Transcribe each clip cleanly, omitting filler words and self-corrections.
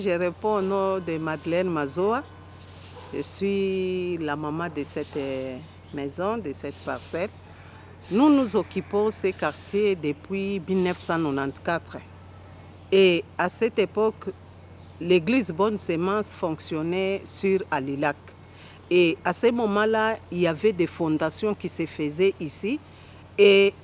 Je réponds au nom de Madeleine Mazoa. Je suis la maman de cette maison, de cette parcelle. Nous nous occupons de ces quartiers depuis 1994. Et à cette époque, l'église Bonne Semence fonctionnait sur Alilac. Et à ce moment-là, il y avait des fondations qui se faisaient ici. Et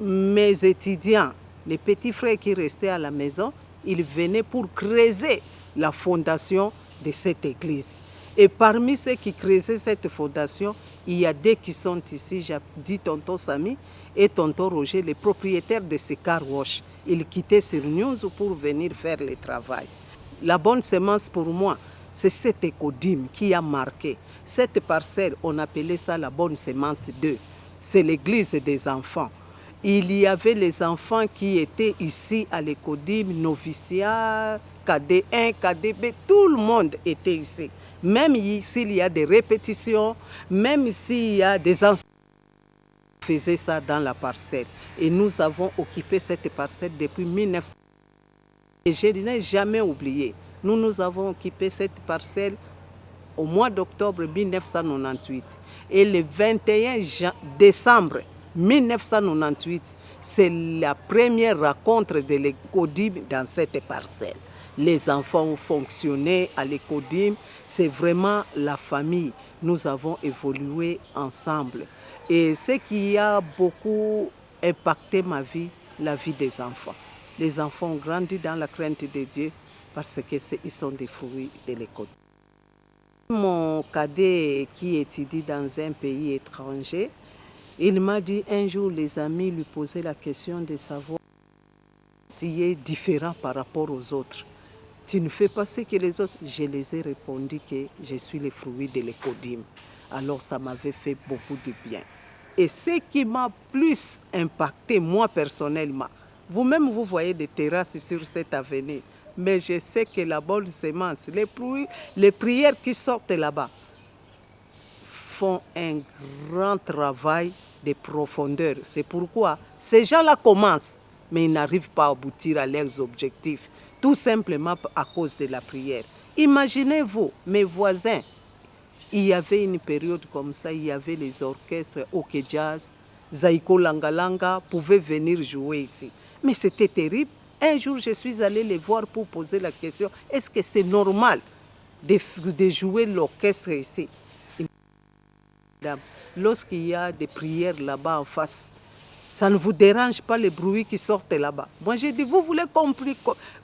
mes étudiants, les petits frères qui restaient à la maison, ils venaient pour creuser la fondation de cette église. Et parmi ceux qui creusaient cette fondation, il y a deux qui sont ici, j'ai dit tonton Samy et tonton Roger, les propriétaires de ce car wash. Ils quittaient sur News pour venir faire le travail. La bonne semence pour moi, c'est cette écodime qui a marqué. Cette parcelle, on appelait ça la bonne semence 2. C'est l'église des enfants. Il y avait les enfants qui étaient ici à l'écodime, noviciat, KD1, KDB, tout le monde était ici. Même s'il y a des répétitions, même s'il y a des enseignants qui faisaient ça dans la parcelle. Et nous avons occupé cette parcelle depuis 1900. Et je n'ai jamais oublié. Nous avons occupé cette parcelle au mois d'octobre 1998. Et le 21 décembre 1998, c'est la première rencontre de l'écodime dans cette parcelle. Les enfants ont fonctionné à l'écodime. C'est vraiment la famille. Nous avons évolué ensemble. Et ce qui a beaucoup impacté ma vie, la vie des enfants. Les enfants ont grandi dans la crainte de Dieu parce qu'ils sont des fruits de l'école. Mon cadet qui étudie dans un pays étranger, il m'a dit un jour, les amis lui posaient la question de savoir si tu es différent par rapport aux autres. Tu ne fais pas ce que les autres. Je les ai répondu que je suis le fruit de l'écodime. Alors ça m'avait fait beaucoup de bien. Et ce qui m'a plus impacté, moi personnellement, vous-même vous voyez des terrasses sur cette avenue, mais je sais que la bonne semence, les prières qui sortent là-bas font un grand travail de profondeur. C'est pourquoi ces gens-là commencent, mais ils n'arrivent pas à aboutir à leurs objectifs, tout simplement à cause de la prière. Imaginez-vous, mes voisins, il y avait une période comme ça, il y avait les orchestres OK Jazz, Zaiko Langalanga pouvaient venir jouer ici. Mais c'était terrible. Un jour, je suis allée les voir pour poser la question, est-ce que c'est normal de jouer l'orchestre ici? Lorsqu'il y a des prières là-bas en face, ça ne vous dérange pas les bruits qui sortent là-bas? Moi, j'ai dit, vous voulez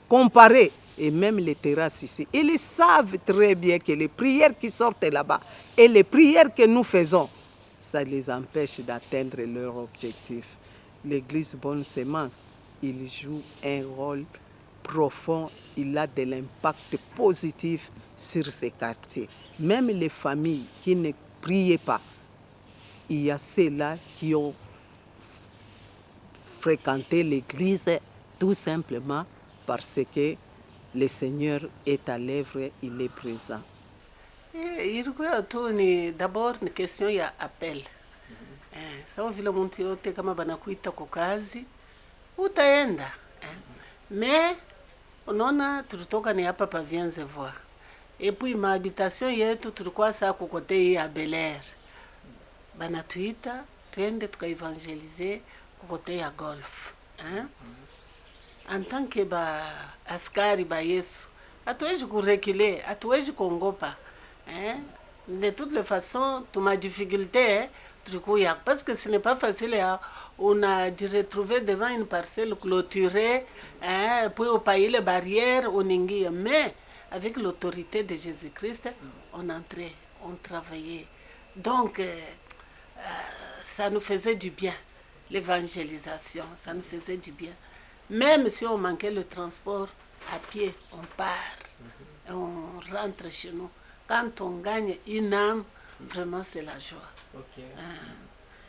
comparer? Et même les terrasses ici, ils savent très bien que les prières qui sortent là-bas et les prières que nous faisons, ça les empêche d'atteindre leur objectif. L'église Bonne Semence, il joue un rôle profond, il a de l'impact positif sur ces quartiers. Même les familles qui ne priaient pas, il y a ceux-là qui ont fréquenté l'église tout simplement parce que le Seigneur est à l'œuvre, il est présent. D'abord ni question ya appel. Sawa vile mtu yote kama banakuita kwa kazi utaenda. Mais unaona tulitoka ni hapa pa Vienze voir. Et puis ma habitation yetu tulikuwa saa kukote ya Bel Air. Banatuita twende tukaevangelize kukote ya Golf. En tant que askari ba Yesu, hatuwezi kurekile, hatuwezi kuongopa. De toutes les façons, tu ma difficulté, parce que ce n'est pas facile. On a dû retrouver devant une parcelle clôturée, puis on paye les barrières, on ingie. Mais avec l'autorité de Jésus-Christ, on entrait, on travaillait. Donc, ça nous faisait du bien, l'évangélisation, ça nous faisait du bien. Même si on manquait le transport, à pied, on part, et on rentre chez nous. Quand on gagne une âme, vraiment c'est la joie. Okay.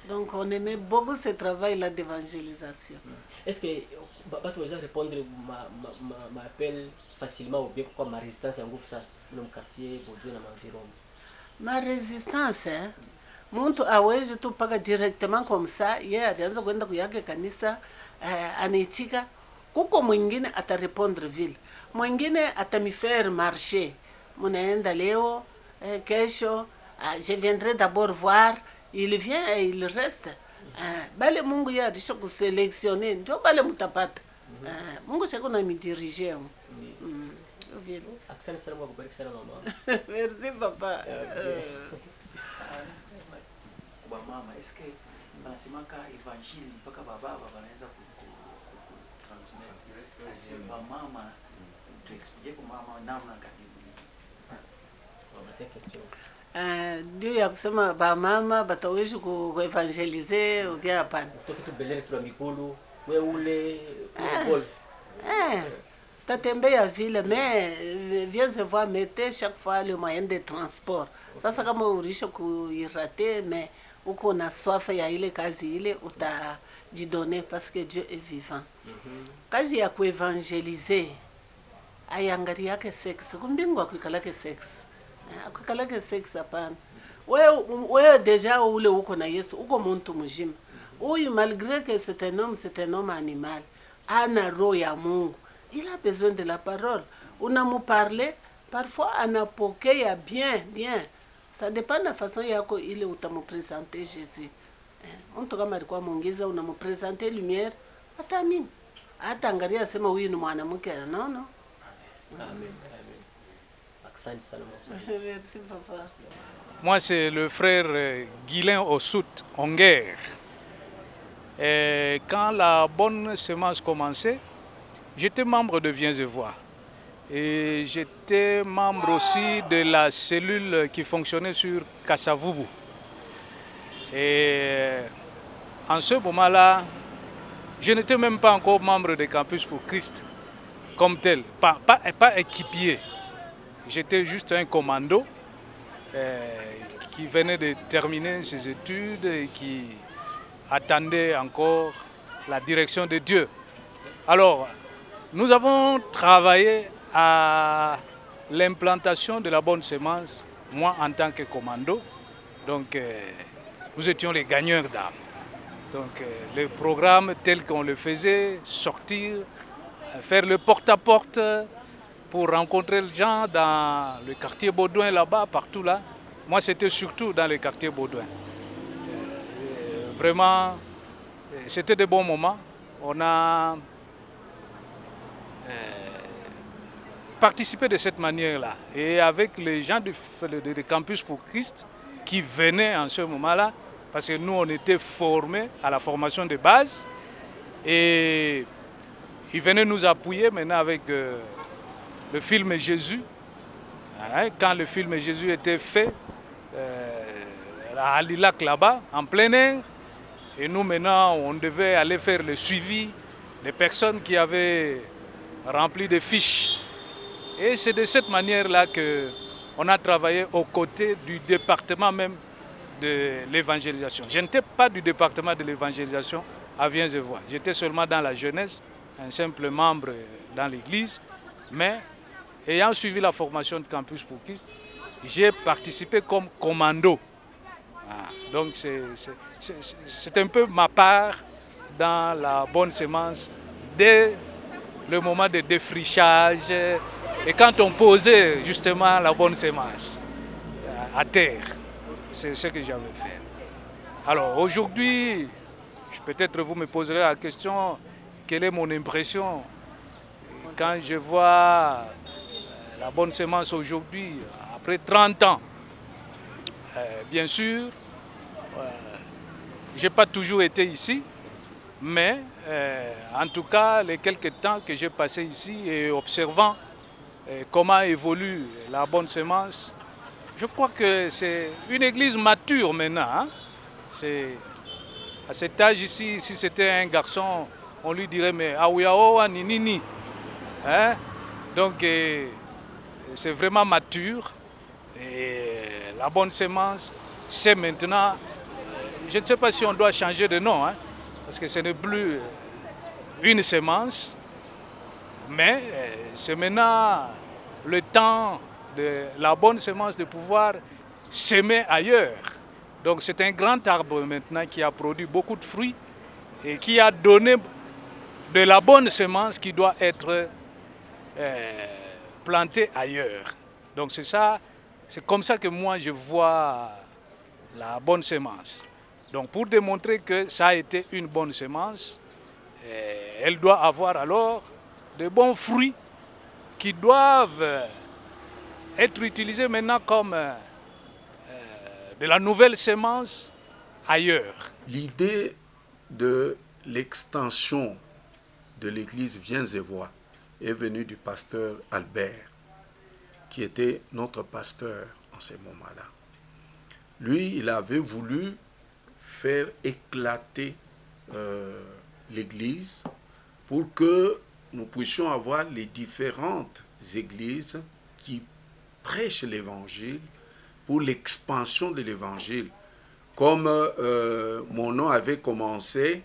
Donc on aimait beaucoup ce travail-là d'évangélisation. Est-ce que tu vas répondre ma appel facilement ou bien pourquoi ma résistance est en gouffre ça dans mon quartier, pour Dieu, dans mon environnement? Ma résistance, mtu hawezi tu paka directement comme ça, yeye alianza kwenda kuyake kanisa, anaitika, kuko mwingine atarepondre vile. mwingine atamifaire marché, munaenda leo kesho, je viendrai d'abord voir, il vient et il reste. Bale Mungu ya alisha kuselektione, ndio bale mutapata. Mungu chako na midirige. Asante sana kwa kubariki sana mama. Merci papa. Kwa mama, eske banasemaka evangile mpaka baba wanaweza kutransmettre. Asi ba mama tu expliquer kwa mama namna gani? Ndio ya kusema ba mama batawezi kuevangelize ukia hapana. Kitu belele tu mikulu, wewe ule golf. Tatembea vile mais viens voir mettez chaque fois le moyen de transport. Sasa kama ulisha kuirate mais uko na soif ya ile kazi ile utajidonner parce que Dieu est vivant. Kazi ya kuevangelize aiangalia yake sex, kumbingwa kuikalake sex. Akuikalake sex hapana. Wewe deja ule uko na Yesu, uko muntu mzima. Huyu malgré que c'est un homme animal, ana roho ya Mungu. Il a besoin de la parole. Unamu parler, parfois anapokea bien. Ça dépend de la façon yako ile utamu présenter Jésus. Mtu kama alikuwa mwongiza unamu présenter lumière, ataamini. Hata angalia sema huyu ni mwanamke, non. Amen. Merci papa. Moi, c'est le frère Guylain Ossout, en guerre. Et quand la bonne semence commençait, j'étais membre de Viens et Vois. Et j'étais membre aussi de la cellule qui fonctionnait sur Kassavubu. Et en ce moment-là, je n'étais même pas encore membre de Campus pour Christ comme tel, pas équipier. J'étais juste un commando qui venait de terminer ses études et qui attendait encore la direction de Dieu. Alors, nous avons travaillé à l'implantation de la bonne semence, moi en tant que commando. Donc, nous étions les gagneurs d'âme. Donc, le programme tel qu'on le faisait, sortir, faire le porte-à-porte pour rencontrer les gens dans le quartier Baudouin là-bas, partout là. Moi, c'était surtout dans le quartier Baudouin. Vraiment, c'était de bons moments. On a participé de cette manière-là. Et avec les gens du Campus pour Christ qui venaient en ce moment-là, parce que nous, on était formés à la formation de base. Et ils venaient nous appuyer maintenant avec le film Jésus. Quand le film Jésus était fait à Lilac là-bas, en plein air, et nous maintenant, on devait aller faire le suivi des personnes qui avaient rempli des fiches. Et c'est de cette manière-là qu'on a travaillé aux côtés du département même de l'évangélisation. Je n'étais pas du département de l'évangélisation à Viens et Vois. J'étais seulement dans la jeunesse, un simple membre dans l'église, mais ayant suivi la formation de Campus pour Christ, j'ai participé comme commando. Donc c'est un peu ma part dans la bonne semence dès le moment de défrichage et quand on posait justement la bonne semence à terre. C'est ce que j'avais fait. Alors aujourd'hui, peut-être vous me poserez la question, quelle est mon impression quand je vois la bonne semence aujourd'hui, après 30 ans. Bien sûr, je n'ai pas toujours été ici, mais en tout cas, les quelques temps que j'ai passé ici et observant comment évolue la bonne semence, je crois que c'est une église mature maintenant. À cet âge ici, si c'était un garçon, on lui dirait mais aouyaoua nini. Donc c'est vraiment mature. Et la bonne semence, c'est maintenant, je ne sais pas si on doit changer de nom, parce que ce n'est plus une semence, mais c'est maintenant le temps de la bonne semence de pouvoir s'aimer ailleurs. Donc c'est un grand arbre maintenant qui a produit beaucoup de fruits et qui a donné de la bonne semence qui doit être planter ailleurs. Donc c'est ça, c'est comme ça que moi je vois la bonne semence. Donc pour démontrer que ça a été une bonne semence, elle doit avoir alors de bons fruits qui doivent être utilisés maintenant comme de la nouvelle semence ailleurs. L'idée de l'extension de l'église Viens-et-Vois est venue du pasteur Albert, qui était notre pasteur en ce moment-là. Lui, il avait voulu faire éclater l'église pour que nous puissions avoir les différentes églises qui prêchent l'évangile pour l'expansion de l'évangile. Comme mon nom avait commencé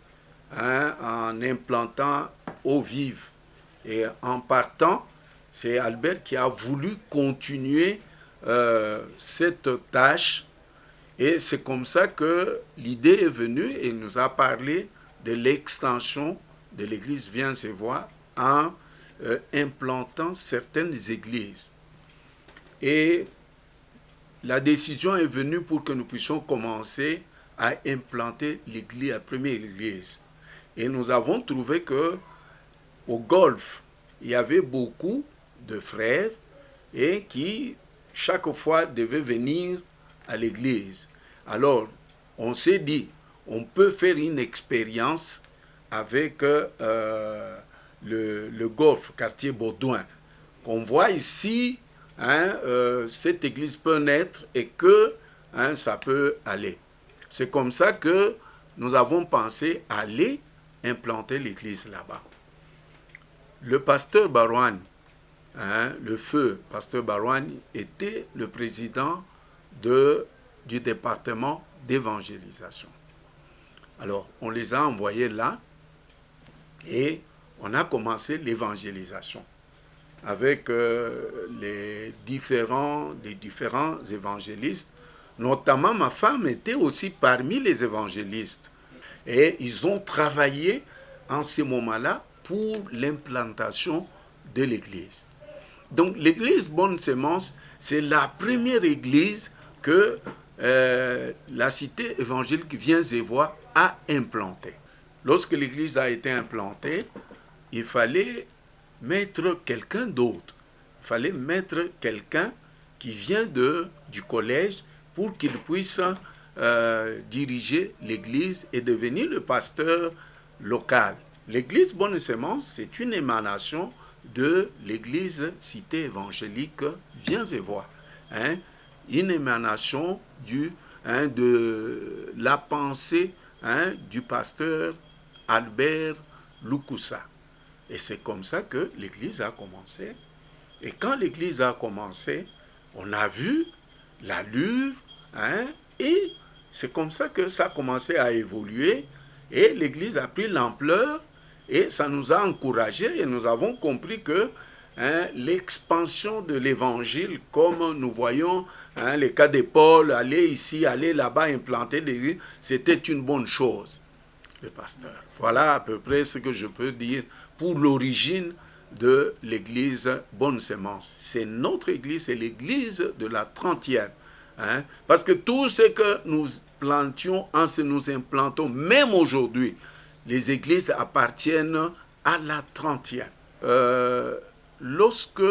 en implantant Eau Vive. Et en partant, c'est Albert qui a voulu continuer cette tâche. Et c'est comme ça que l'idée est venue et il nous a parlé de l'extension de l'église Viens-et-Vois en implantant certaines églises. Et la décision est venue pour que nous puissions commencer à implanter l'église, la première église. Et nous avons trouvé que au Golfe, il y avait beaucoup de frères et qui, chaque fois, devaient venir à l'église. Alors, on s'est dit, on peut faire une expérience avec le Golfe, quartier Baudouin. On voit ici, cette église peut naître et que ça peut aller. C'est comme ça que nous avons pensé aller implanter l'église là-bas. Le pasteur Barouane, le feu pasteur Barouane, était le président du département d'évangélisation. Alors, on les a envoyés là et on a commencé l'évangélisation avec les différents évangélistes. Notamment, ma femme était aussi parmi les évangélistes. Et ils ont travaillé en ce moment-là pour l'implantation de l'église. Donc, l'église Bonne Semence, c'est la première église que la cité évangélique Viens-et-Vois a implantée. Lorsque l'église a été implantée, il fallait mettre quelqu'un d'autre. Il fallait mettre quelqu'un qui vient du collège pour qu'il puisse diriger l'église et devenir le pasteur local. L'église Bonne Semence, c'est une émanation de l'église cité évangélique Viens-et-Vois. Une émanation de la pensée du pasteur Albert Lukusa. Et c'est comme ça que l'église a commencé. Et quand l'église a commencé, on a vu l'allure, et c'est comme ça que ça a commencé à évoluer. Et l'église a pris l'ampleur et ça nous a encouragés et nous avons compris que l'expansion de l'évangile, comme nous voyons les cas de Paul, aller ici, aller là-bas, implanter l'église, c'était une bonne chose, le pasteur. Voilà à peu près ce que je peux dire pour l'origine de l'église Bonne Semence. C'est notre église, c'est l'église de la 30e. Parce que tout ce que nous plantions, nous implantons, même aujourd'hui, les églises appartiennent à la 30e. Lorsque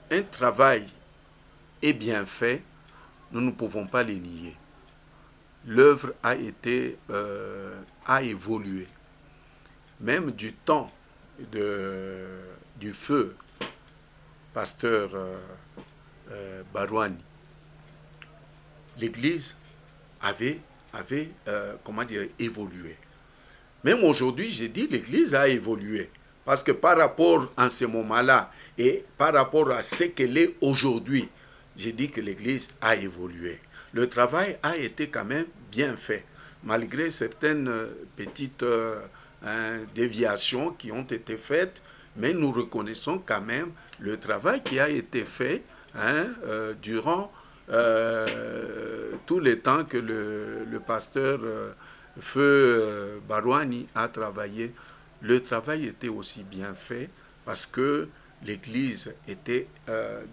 un travail est bien fait, nous ne pouvons pas les nier. L'œuvre a évolué. Même du temps du feu, pasteur Barouane, l'église avait évolué. Même aujourd'hui, j'ai dit l'église a évolué. Parce que par rapport à ce moment-là et par rapport à ce qu'elle est aujourd'hui, j'ai dit que l'église a évolué. Le travail a été quand même bien fait, malgré certaines petites déviations qui ont été faites, mais nous reconnaissons quand même le travail qui a été fait durant tout le temps que le pasteur Feu Barouani a travaillé. Le travail était aussi bien fait parce que l'église était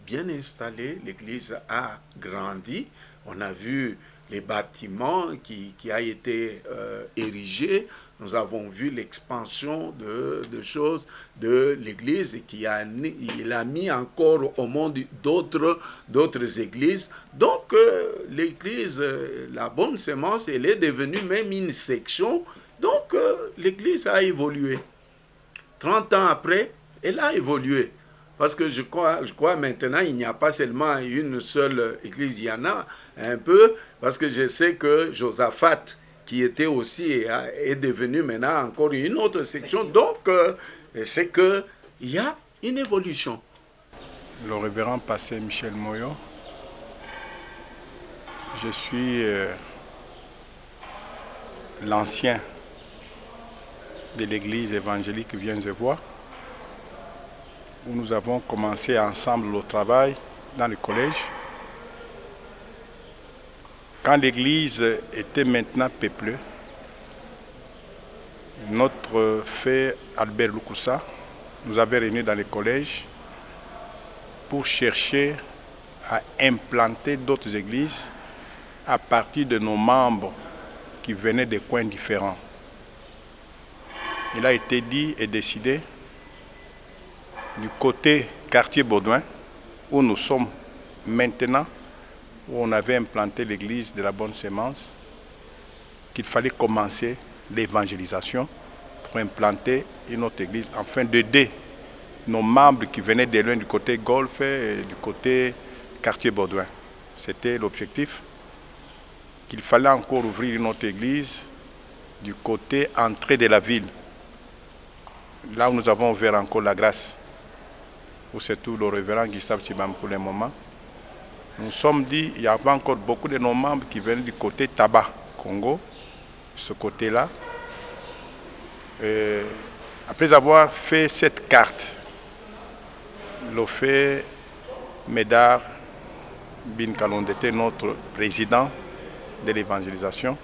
bien installée, l'église a grandi. On a vu les bâtiments qui a été érigé. Nous avons vu l'expansion de choses de l'Église et il a mis encore au monde d'autres églises. Donc l'Église, la bonne sémence, elle est devenue même une section. Donc l'Église a évolué. 30 ans après, elle a évolué. Parce que je crois maintenant, il n'y a pas seulement une seule église, il y en a un peu, parce que je sais que Josaphat, qui était aussi, est devenu maintenant encore une autre section. Donc, c'est qu'il y a une évolution. Le révérend pasteur Michel Moyo, je suis l'ancien de l'église évangélique Vienzevoix, où nous avons commencé ensemble le travail dans le collège. Quand l'église était maintenant peuplée, notre frère Albert Lukusa nous avait réunis dans le collège pour chercher à implanter d'autres églises à partir de nos membres qui venaient de coins différents. Il a été dit et décidé du côté quartier Baudouin, où nous sommes maintenant, où on avait implanté l'église de la bonne sémence, qu'il fallait commencer l'évangélisation pour implanter une autre église, afin d'aider nos membres qui venaient de loin du côté Golfe et du côté quartier Baudouin. C'était l'objectif, qu'il fallait encore ouvrir une autre église du côté entrée de la ville, là où nous avons ouvert encore la grâce, où c'est tout le révérend Gustave Tibam pour le moment. Nous sommes dit, il y avait encore beaucoup de nos membres qui venaient du côté Taba, Congo, ce côté-là. Après avoir fait cette carte, le fait Médard Bin Kalonde était notre président de l'évangélisation.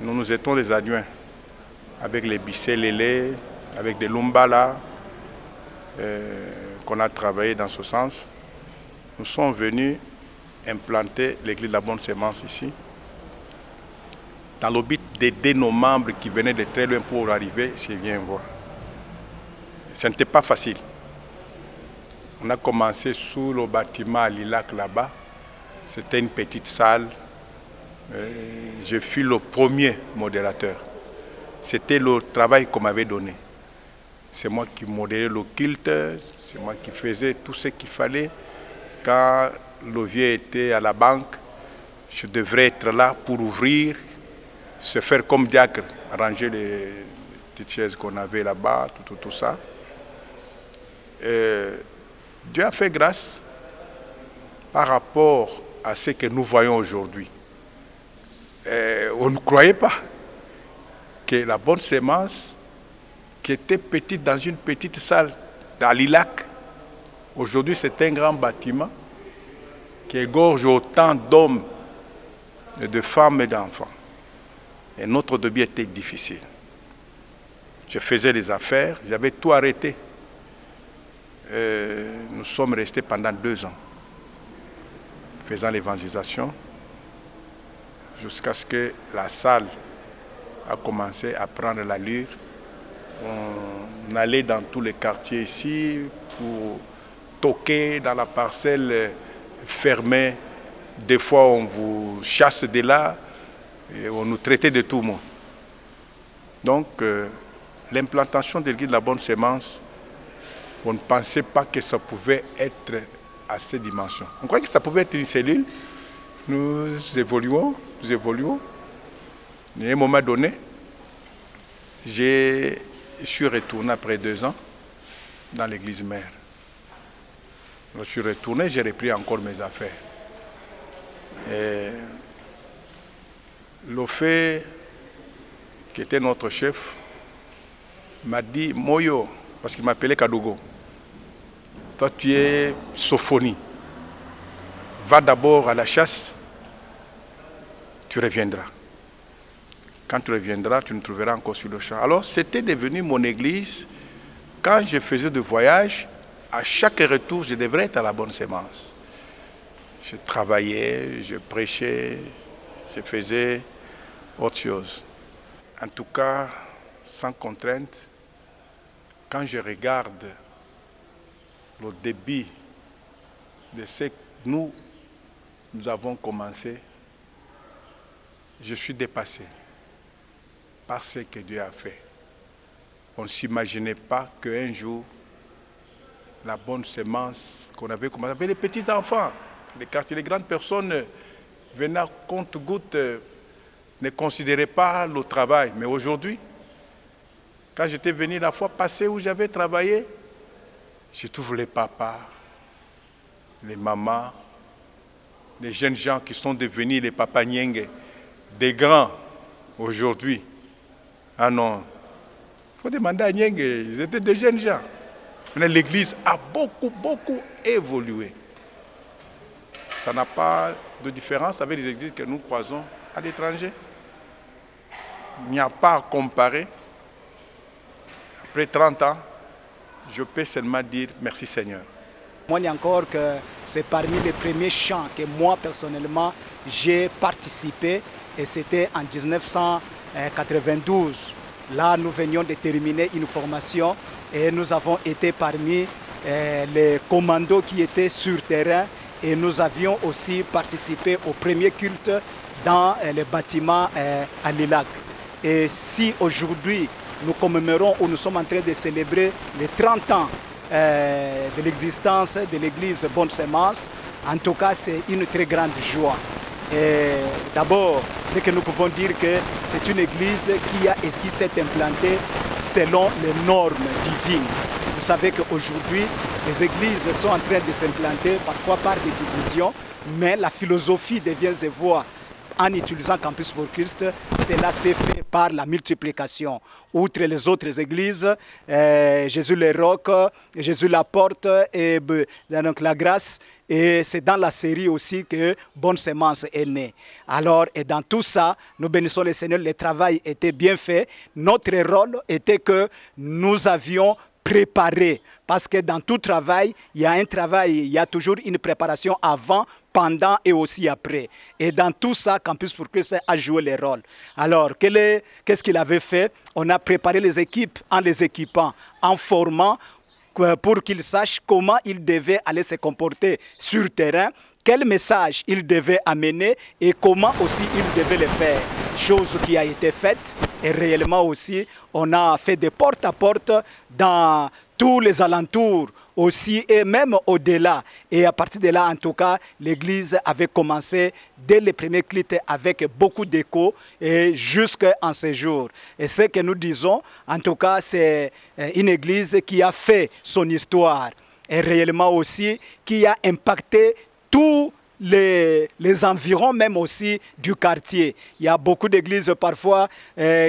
Nous étions les adjoints avec les Bissé Lélé, avec des Lumbala, qu'on a travaillé dans ce sens. Nous sommes venus implanter l'église de la bonne sémence ici, dans le but d'aider nos membres qui venaient de très loin pour arriver chez Vienzevoix. Ce n'était pas facile. On a commencé sous le bâtiment à Lilac là-bas. C'était une petite salle. Je fus le premier modérateur. C'était le travail qu'on m'avait donné. C'est moi qui modérais le culte, c'est moi qui faisais tout ce qu'il fallait. Quand le vieux était à la banque, je devrais être là pour ouvrir, se faire comme diacre, arranger les petites chaises qu'on avait là-bas, tout ça. Dieu a fait grâce par rapport à ce que nous voyons aujourd'hui. On ne croyait pas que la bonne sémence, qui était petite dans une petite salle dans Lilac, aujourd'hui c'est un grand bâtiment qui égorge autant d'hommes, de femmes et d'enfants. Et notre début était difficile. Je faisais des affaires, j'avais tout arrêté. Nous sommes restés pendant 2 ans, faisant l'évangélisation, jusqu'à ce que la salle a commencé à prendre l'allure. On allait dans tous les quartiers ici pour toquer dans la parcelle fermée. Des fois, on vous chasse de là et on nous traitait de tout le monde. Donc, l'implantation de l'église de la bonne sémence, on ne pensait pas que ça pouvait être à cette dimension. On croyait que ça pouvait être une cellule. Nous évoluons. Et à un moment donné, je suis retourné après 2 ans dans l'église mère. Je suis retourné, j'ai repris encore mes affaires. Et le fait qui était notre chef m'a dit, Moyo, parce qu'il m'appelait Kadogo, toi tu es Sophonie, va d'abord à la chasse, tu reviendras. Quand tu reviendras, tu nous trouveras encore sur le champ. Alors c'était devenu mon église quand je faisais de voyage, à chaque retour, je devrais être à la bonne sémence. Je travaillais, je prêchais, je faisais autre chose. En tout cas, sans contrainte, quand je regarde le débit de ce que nous avons commencé, je suis dépassé par ce que Dieu a fait. On ne s'imaginait pas qu'un jour, la bonne sémence qu'on avait commencé avec les petits-enfants, les quartiers, les grandes personnes venaient à compte-gouttes, ne considéraient pas le travail. Mais aujourd'hui, quand j'étais venu la fois passée où j'avais travaillé, je trouve les papas, les mamans, les jeunes gens qui sont devenus les papas Nyenge, des grands aujourd'hui. Ah non, il faut demander à Nyenge, ils étaient des jeunes gens. L'église a beaucoup évolué. Ça n'a pas de différence avec les églises que nous croisons à l'étranger. Il n'y a pas à comparer. Après 30 ans, je peux seulement dire merci Seigneur. Moi, il y a encore que c'est parmi les premiers chants que moi, personnellement, j'ai participé. Et c'était en 1992. Là, nous venions de terminer une formation et nous avons été parmi les commandos qui étaient sur terrain. Et nous avions aussi participé au premier culte dans les bâtiments à Lilac. Et si aujourd'hui, nous commémorons ou nous sommes en train de célébrer les 30 ans de l'existence de l'église Bonne Sémence, en tout cas, c'est une très grande joie. D'abord, ce que nous pouvons dire que c'est une église qui s'est implantée selon les normes divines. Vous savez qu'aujourd'hui, les églises sont en train de s'implanter parfois par des divisions, mais la philosophie des biens et voies en utilisant Campus pour Christ, cela s'est fait par la multiplication. Outre les autres églises, Jésus le roc, Jésus la porte et donc la grâce. Et c'est dans la série aussi que Bonne Sémence est née. Alors, et dans tout ça, nous bénissons le Seigneur, le travail était bien fait. Notre rôle était que nous avions préparé. Parce que dans tout travail, il y a un travail, il y a toujours une préparation avant, pendant et aussi après. Et dans tout ça, Campus pour Christ a joué le rôle. Alors, qu'est-ce qu'il avait fait? On a préparé les équipes en les équipant, en formant pour qu'ils sachent comment ils devaient aller se comporter sur le terrain, quel message ils devaient amener et comment aussi ils devaient le faire. Chose qui a été faite et réellement aussi, on a fait des porte-à-porte dans tous les alentours aussi et même au-delà. Et à partir de là, en tout cas, l'église avait commencé dès les premiers cultes avec beaucoup d'écho et jusqu'en ces jours. Et ce que nous disons, en tout cas, c'est une église qui a fait son histoire et réellement aussi qui a impacté tous les environs même aussi du quartier. Il y a beaucoup d'églises parfois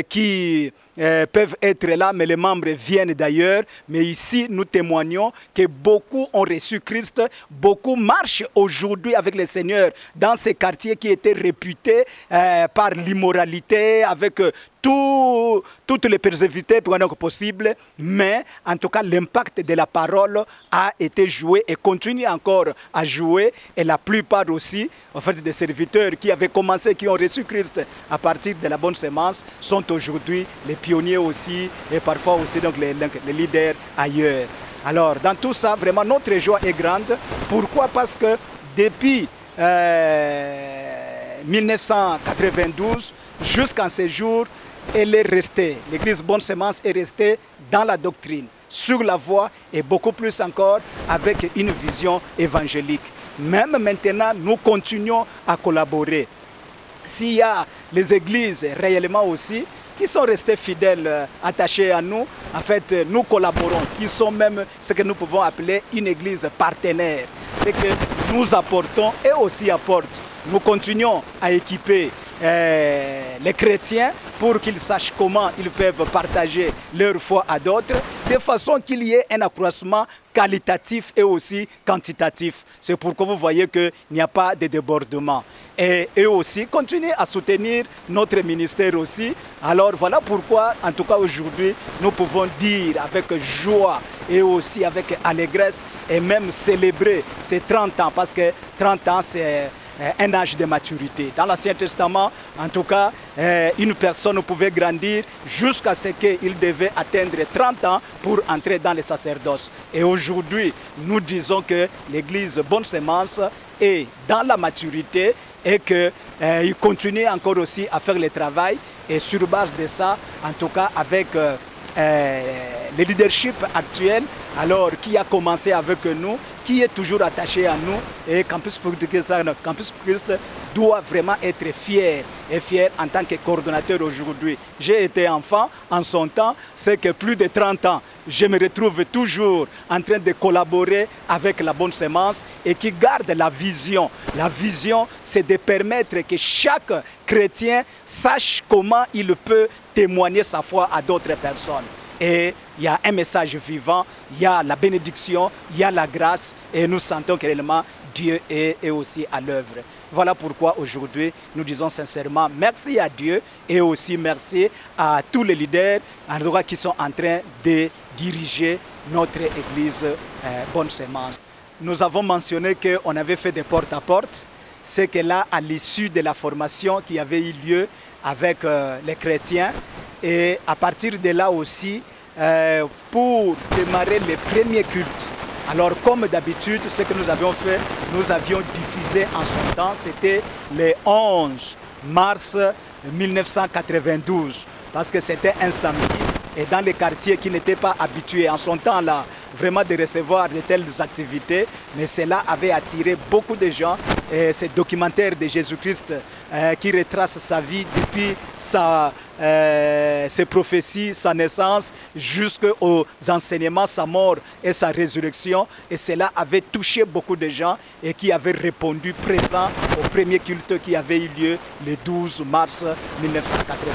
qui peuvent être là, mais les membres viennent d'ailleurs. Mais ici, nous témoignons que beaucoup ont reçu Christ, beaucoup marchent aujourd'hui avec le Seigneur dans ces quartiers qui étaient réputés par l'immoralité, avec toutes les persévérités possibles, mais en tout cas l'impact de la parole a été joué et continue encore à jouer, et la plupart aussi, en fait, des serviteurs qui avaient commencé, qui ont reçu Christ à partir de la Bonne Sémence, sont aujourd'hui les pionniers aussi, et parfois aussi donc les leaders ailleurs. Alors dans tout ça, vraiment notre joie est grande. Pourquoi? Parce que depuis 1992 jusqu'en ces jours, elle est restée, l'église Bonne Sémence est restée dans la doctrine, sur la voie et beaucoup plus encore avec une vision évangélique. Même maintenant, nous continuons à collaborer. S'il y a les églises réellement aussi qui sont restées fidèles, attachées à nous, en fait, nous collaborons, qui sont même ce que nous pouvons appeler une église partenaire. C'est que nous apportons et aussi apportent. Nous continuons à équiper les chrétiens pour qu'ils sachent comment ils peuvent partager leur foi à d'autres, de façon qu'il y ait un accroissement qualitatif et aussi quantitatif. C'est pourquoi vous voyez qu'il n'y a pas de débordement. Et eux aussi continuent à soutenir notre ministère aussi. Alors voilà pourquoi, en tout cas aujourd'hui, nous pouvons dire avec joie et aussi avec allégresse et même célébrer ces 30 ans, parce que 30 ans c'est un âge de maturité. Dans l'Ancien Testament, en tout cas, une personne pouvait grandir jusqu'à ce qu'il devait atteindre 30 ans pour entrer dans le sacerdoce. Et aujourd'hui, nous disons que l'Église Bonne Semence est dans la maturité et qu'il continue encore aussi à faire le travail. Et sur base de ça, en tout cas avec le leadership actuel, alors qui a commencé avec nous, qui est toujours attaché à nous, et Campus Christ doit vraiment être fier, et fier en tant que coordonnateur aujourd'hui. J'ai été enfant en son temps, c'est que plus de 30 ans, je me retrouve toujours en train de collaborer avec la Bonne Semence et qui garde la vision. La vision, c'est de permettre que chaque chrétien sache comment il peut témoigner sa foi à d'autres personnes. Et il y a un message vivant, il y a la bénédiction, il y a la grâce, et nous sentons que réellement Dieu est aussi à l'œuvre. Voilà pourquoi aujourd'hui nous disons sincèrement merci à Dieu et aussi merci à tous les leaders en tout cas, qui sont en train de diriger notre église Bonne Semence. Nous avons mentionné qu'on avait fait des porte-à-porte. C'est que là, à l'issue de la formation qui avait eu lieu avec les chrétiens, et à partir de là aussi, pour démarrer les premiers cultes, alors comme d'habitude, ce que nous avions fait, nous avions diffusé en son temps, c'était le 11 mars 1992, parce que c'était un samedi, et dans les quartiers qui n'étaient pas habitués en son temps là, vraiment de recevoir de telles activités, mais cela avait attiré beaucoup de gens. Et ce documentaire de Jésus-Christ qui retrace sa vie depuis ses prophéties, sa naissance, jusqu'aux enseignements, sa mort et sa résurrection. Et cela avait touché beaucoup de gens et qui avaient répondu présent au premier culte qui avait eu lieu le 12 mars 1992,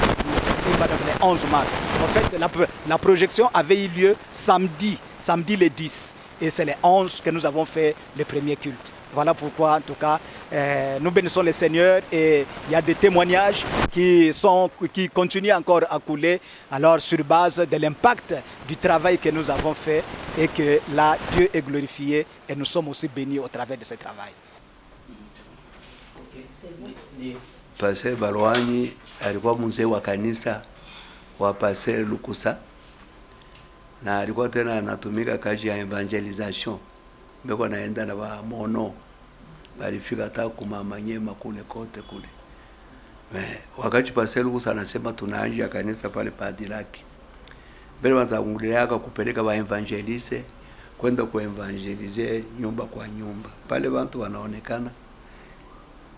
le 11 mars. En fait, la projection avait eu lieu samedi le 10. Et c'est le 11 que nous avons fait le premier culte. Voilà pourquoi, en tout cas, nous bénissons le Seigneur et il y a des témoignages qui continuent encore à couler, alors sur base de l'impact du travail que nous avons fait et que là, Dieu est glorifié et nous sommes aussi bénis au travers de ce travail. Pasteur Balwanyi alikuwa mzee wa kanisa wa Pasteur Lukusa, na alikuwa tena anatumika kazi ya evangelization. Mbeko naenda na ba mono balifika hata kumamanyema kule kote kule. Wakati Pasteur Lukusa anasema tunaanza kanisa pale Padilaki, mbele wataunguliaka kupeleka ba evangelise kwenda kuevangelize nyumba kwa nyumba. Pale watu wanaonekana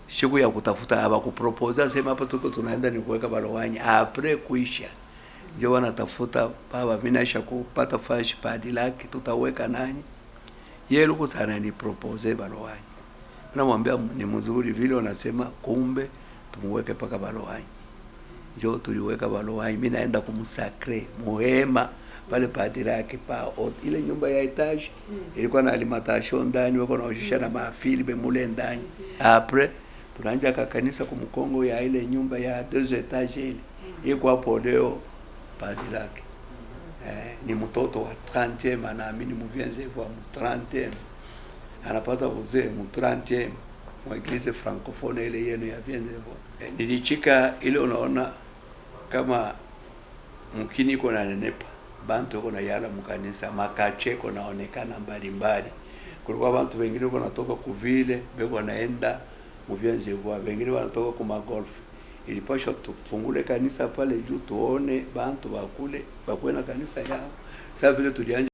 siku ya kutafuta haba kuproposa, sema hapa tuko tunaenda ni kuweka Balwanyi apre kuisha ndio wanatafuta baba, mimi naisha kupata fashi Padilaki, tutaweka nani. Yeye Lukusa anani propose Balwanyi, namwambia ni mzuri vile wanasema, kumbe tumuweke paka Balwanyi. Ndio tuliweka Balwanyi, mimi naenda kumsakre muhema pale Padilaki pa ile nyumba ya etage ilikuwa na alimentation ndani, wako naoshisha na mafilme mule ndani. Après tunaanza kanisa kumkongo ya ile nyumba ya 2 etage ile iko hapo leo Padilaki. Ni mtoto wa 30e, anaamini mvienze kwa 30e, anapata uzee 30e mwa Eglise francophone ile yenu ya Vienzevo. Nilichika ile, unaona kama mkini iko na nenepa, bantu iko na yala mkanisa, makache iko naonekana mbalimbali. Kulikuwa bantu wengine iko natoka kuvile beko naenda mvienzevo, wengine wanatoka kuma golf. Ilipasha tufungule kanisa pale juu tuone bantu bakule bakwena kanisa yao. Sasa vile tulianja